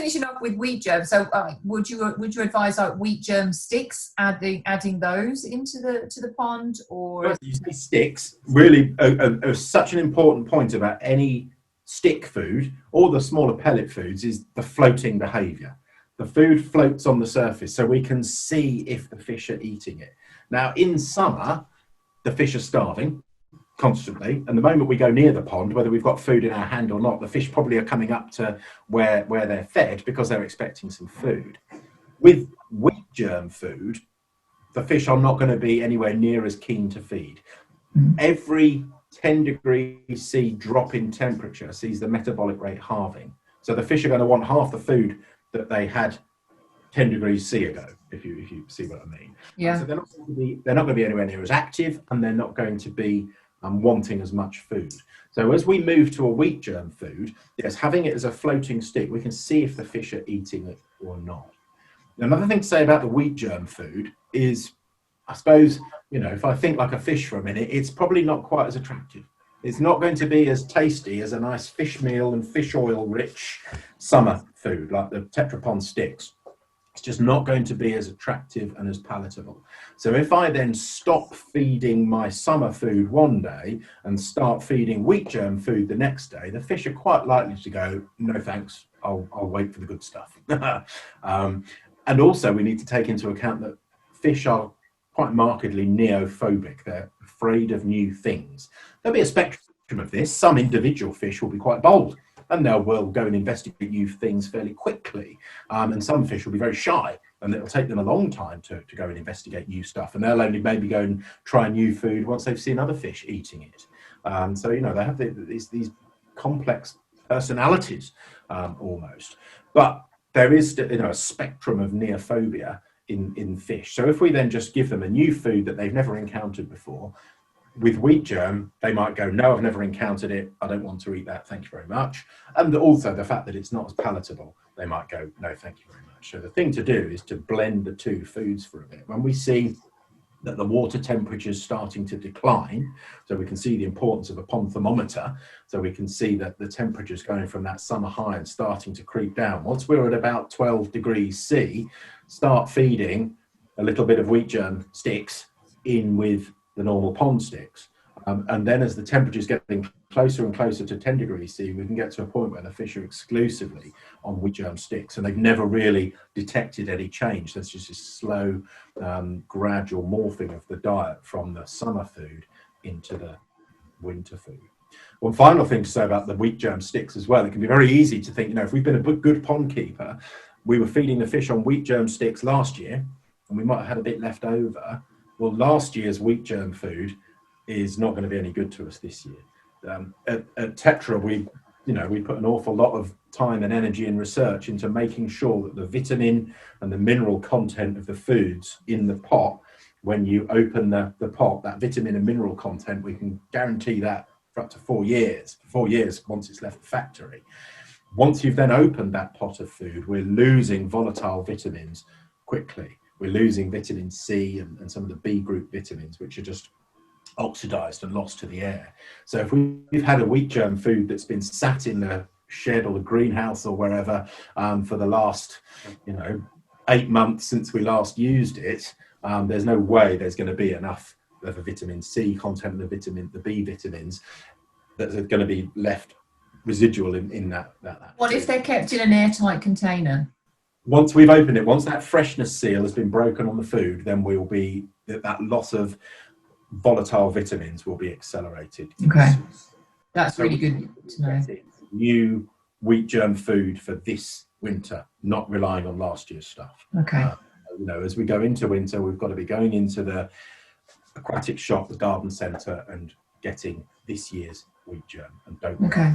finishing off with wheat germ. So would you advise like wheat germ sticks, adding those into the pond, or well, you say sticks really are such an important point about any stick food or the smaller pellet foods is the floating behavior. The food floats on the surface so we can see if the fish are eating it. Now in summer the fish are starving constantly, and the moment we go near the pond, whether we've got food in our hand or not, the fish probably are coming up to where they're fed because they're expecting some food. With wheat germ food, the fish are not going to be anywhere near as keen to feed. Every 10 degrees C drop in temperature sees the metabolic rate halving. So the fish are going to want half the food that they had 10 degrees C ago, if you see what I mean. Yeah. So they're not going to be anywhere near as active, and they're not going to be wanting as much food. So as we move to a wheat germ food, yes, having it as a floating stick, we can see if the fish are eating it or not. Another thing to say about the wheat germ food is, I suppose, if I think like a fish for a minute, it's probably not quite as attractive. It's not going to be as tasty as a nice fish meal and fish oil rich summer food like the Tetra pond sticks. It's just not going to be as attractive and as palatable. So if I then stop feeding my summer food one day and start feeding wheat germ food the next day, the fish are quite likely to go, no thanks, I'll wait for the good stuff. And also we need to take into account that fish are quite markedly neophobic. They're afraid of new things. There'll be a spectrum of this. Some individual fish will be quite bold, and they'll go and investigate new things fairly quickly. And some fish will be very shy, and it'll take them a long time to go and investigate new stuff. And they'll only maybe go and try new food once they've seen other fish eating it. So, they have these complex personalities almost. But there is a spectrum of neophobia in fish. So if we then just give them a new food that they've never encountered before, with wheat germ, they might go, no, I've never encountered it. I don't want to eat that. Thank you very much. And also the fact that it's not as palatable, they might go, no, thank you very much. So the thing to do is to blend the two foods for a bit. When we see that the water temperature is starting to decline, so we can see the importance of a pond thermometer, so we can see that the temperature is going from that summer high and starting to creep down. Once we're at about 12 degrees C, start feeding a little bit of wheat germ sticks in with the normal pond sticks. And then as the temperature is getting closer and closer to 10 degrees C, we can get to a point where the fish are exclusively on wheat germ sticks, and they've never really detected any change. There's just this slow, gradual morphing of the diet from the summer food into the winter food. One final thing to say about the wheat germ sticks as well, it can be very easy to think, if we've been a good pond keeper, we were feeding the fish on wheat germ sticks last year, and we might have had a bit left over. Well, last year's wheat germ food is not going to be any good to us this year. At Tetra, we put an awful lot of time and energy and research into making sure that the vitamin and the mineral content of the foods in the pot, when you open the pot, that vitamin and mineral content, we can guarantee that for up to 4 years. 4 years once it's left the factory. Once you've then opened that pot of food, we're losing volatile vitamins quickly. We're losing vitamin C and some of the B group vitamins, which are just oxidized and lost to the air. So if we've had a wheat germ food that's been sat in the shed or the greenhouse or wherever for the last 8 months since we last used it, there's no way there's going to be enough of a vitamin C content, the B vitamins, that are going to be left residual in that. What if they're kept in an airtight container? Once we've opened it, once that freshness seal has been broken on the food, then that loss of volatile vitamins will be accelerated. Okay, that's really good to know. New wheat germ food for this winter, not relying on last year's stuff. Okay. As we go into winter, we've got to be going into the aquatic shop, the garden centre, and getting this year's wheat germ. And don't. Okay.